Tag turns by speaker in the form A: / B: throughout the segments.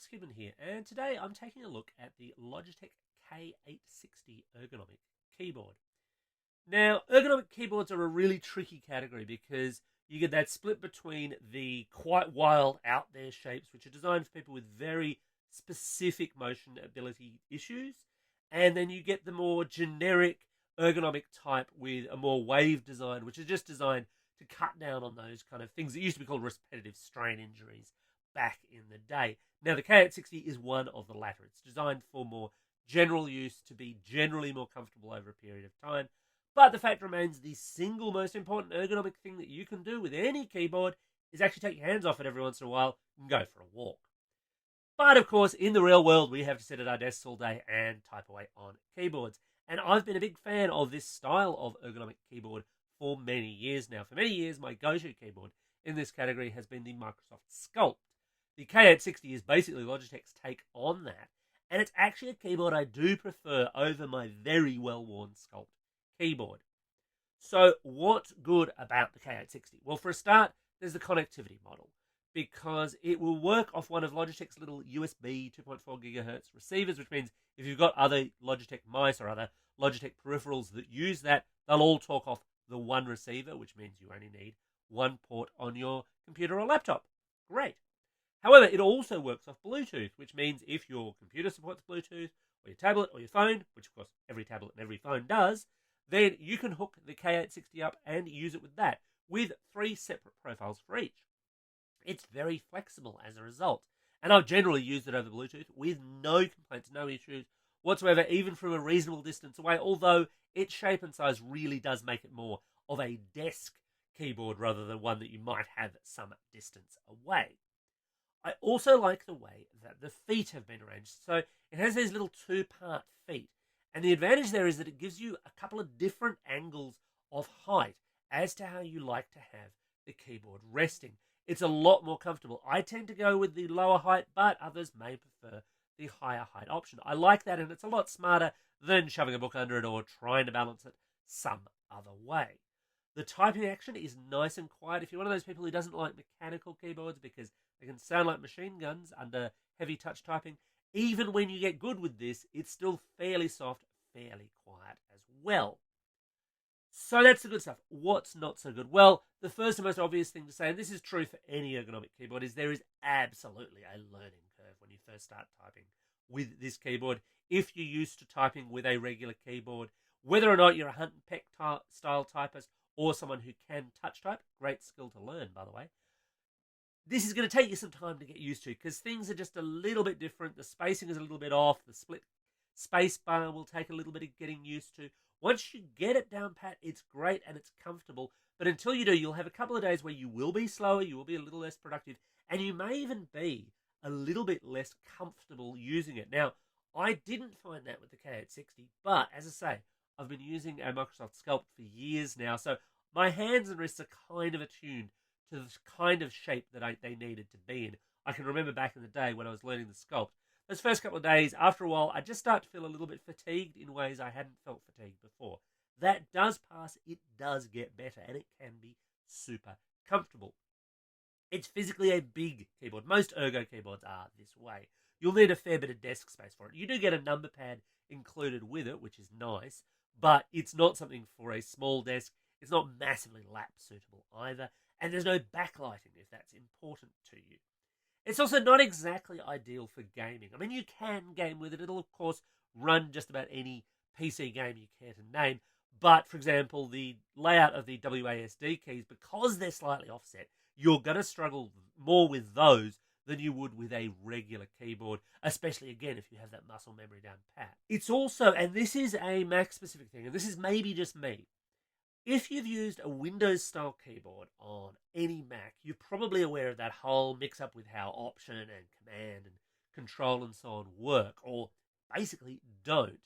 A: Cuban here, and today I'm taking a look at the Logitech K860 ergonomic keyboard. Now, ergonomic keyboards are a really tricky category because you get that split between the quite wild out there shapes, which are designed for people with very specific motion ability issues, and then you get the more generic ergonomic type with a more wave design, which is just designed to cut down on those kind of things that used to be called repetitive strain injuries back in the day. Now, the K860 is one of the latter. It's designed for more general use to be generally more comfortable over a period of time. But the fact remains, the single most important ergonomic thing that you can do with any keyboard is actually take your hands off it every once in a while and go for a walk. But of course, in the real world, we have to sit at our desks all day and type away on keyboards. And I've been a big fan of this style of ergonomic keyboard for many years now. For many years, my go-to keyboard in this category has been the Microsoft Sculpt. The K860 is basically Logitech's take on that, and it's actually a keyboard I do prefer over my very well-worn Sculpt keyboard. So what's good about the K860? Well, for a start, there's the connectivity model, because it will work off one of Logitech's little USB 2.4 gigahertz receivers, which means if you've got other Logitech mice or other Logitech peripherals that use that, they'll all talk off the one receiver, which means you only need one port on your computer or laptop. Great. However, it also works off Bluetooth, which means if your computer supports Bluetooth, or your tablet, or your phone, which of course every tablet and every phone does, then you can hook the K860 up and use it with that, with 3 separate profiles for each. It's very flexible as a result, and I've generally used it over Bluetooth with no complaints, no issues whatsoever, even from a reasonable distance away, although its shape and size really does make it more of a desk keyboard rather than one that you might have at some distance away. I also like the way that the feet have been arranged. So it has these little 2-part feet. And the advantage there is that it gives you a couple of different angles of height as to how you like to have the keyboard resting. It's a lot more comfortable. I tend to go with the lower height, but others may prefer the higher height option. I like that, and it's a lot smarter than shoving a book under it or trying to balance it some other way. The typing action is nice and quiet. If you're one of those people who doesn't like mechanical keyboards because they can sound like machine guns under heavy touch typing, even when you get good with this, it's still fairly soft, fairly quiet as well. So that's the good stuff. What's not so good? Well, the first and most obvious thing to say, and this is true for any ergonomic keyboard, is there is absolutely a learning curve when you first start typing with this keyboard. If you're used to typing with a regular keyboard, whether or not you're a hunt and peck style typist or someone who can touch type, great skill to learn, by the way, this is going to take you some time to get used to because things are just a little bit different. The spacing is a little bit off. The split space bar will take a little bit of getting used to. Once you get it down pat, it's great and it's comfortable. But until you do, you'll have a couple of days where you will be slower, you will be a little less productive, and you may even be a little bit less comfortable using it. Now, I didn't find that with the K860, but as I say, I've been using a Microsoft Sculpt for years now, so my hands and wrists are kind of attuned to the kind of shape that they needed to be in. I can remember back in the day when I was learning the Sculpt, those first couple of days, after a while, I just start to feel a little bit fatigued in ways I hadn't felt fatigued before. That does pass, it does get better, and it can be super comfortable. It's physically a big keyboard. Most ergo keyboards are this way. You'll need a fair bit of desk space for it. You do get a number pad included with it, which is nice, but it's not something for a small desk. It's not massively lap suitable either, and there's no backlighting if that's important to you. It's also not exactly ideal for gaming. I mean, you can game with it. It'll, of course, run just about any PC game you care to name, but, for example, the layout of the WASD keys, because they're slightly offset, you're going to struggle more with those than you would with a regular keyboard, especially, again, if you have that muscle memory down pat. It's also, and this is a Mac-specific thing, and this is maybe just me, if you've used a Windows-style keyboard on any Mac, you're probably aware of that whole mix-up with how Option and Command and Control and so on work, or basically don't.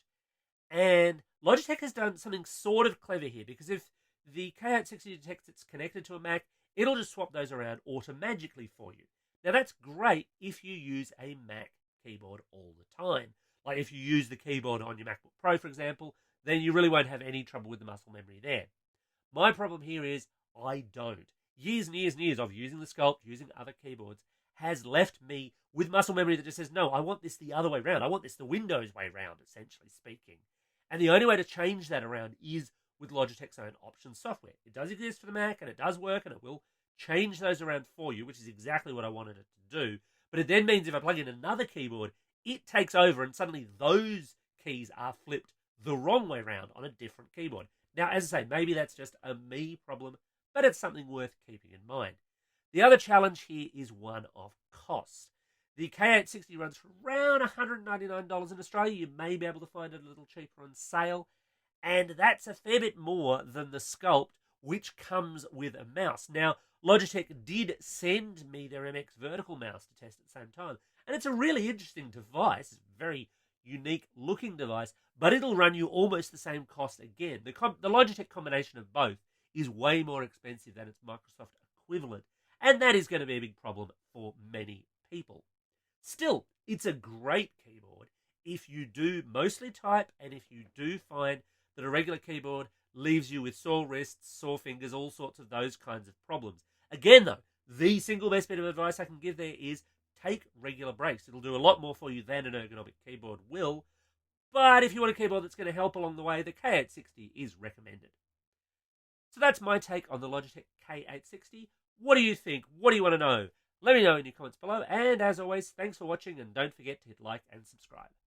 A: And Logitech has done something sort of clever here, because if the K860 detects it's connected to a Mac, it'll just swap those around automatically for you. Now, that's great if you use a Mac keyboard all the time. Like if you use the keyboard on your MacBook Pro, for example, then you really won't have any trouble with the muscle memory there. My problem here is I don't. Years and years and years of using the Sculpt, using other keyboards, has left me with muscle memory that just says, no, I want this the other way around. I want this the Windows way round, essentially speaking. And the only way to change that around is with Logitech's own options software. It does exist for the Mac, and it does work, and it will change those around for you, which is exactly what I wanted it to do. But it then means if I plug in another keyboard, it takes over, and suddenly those keys are flipped the wrong way around on a different keyboard. Now, as I say, maybe that's just a me problem, but it's something worth keeping in mind. The other challenge here is one of cost. The K860 runs for around $199 in Australia. You may be able to find it a little cheaper on sale. And that's a fair bit more than the Sculpt, which comes with a mouse. Now, Logitech did send me their MX Vertical mouse to test at the same time. And it's a really interesting device. It's a very unique looking device, but it'll run you almost the same cost again. The Logitech combination of both is way more expensive than its Microsoft equivalent. And that is going to be a big problem for many people. Still, it's a great keyboard if you do mostly type and if you do find that a regular keyboard leaves you with sore wrists, sore fingers, all sorts of those kinds of problems. Again, though, the single best bit of advice I can give there is take regular breaks. It'll do a lot more for you than an ergonomic keyboard will. But if you want a keyboard that's going to help along the way, the K860 is recommended. So that's my take on the Logitech K860. What do you think? What do you want to know? Let me know in your comments below. And as always, thanks for watching, and don't forget to hit like and subscribe.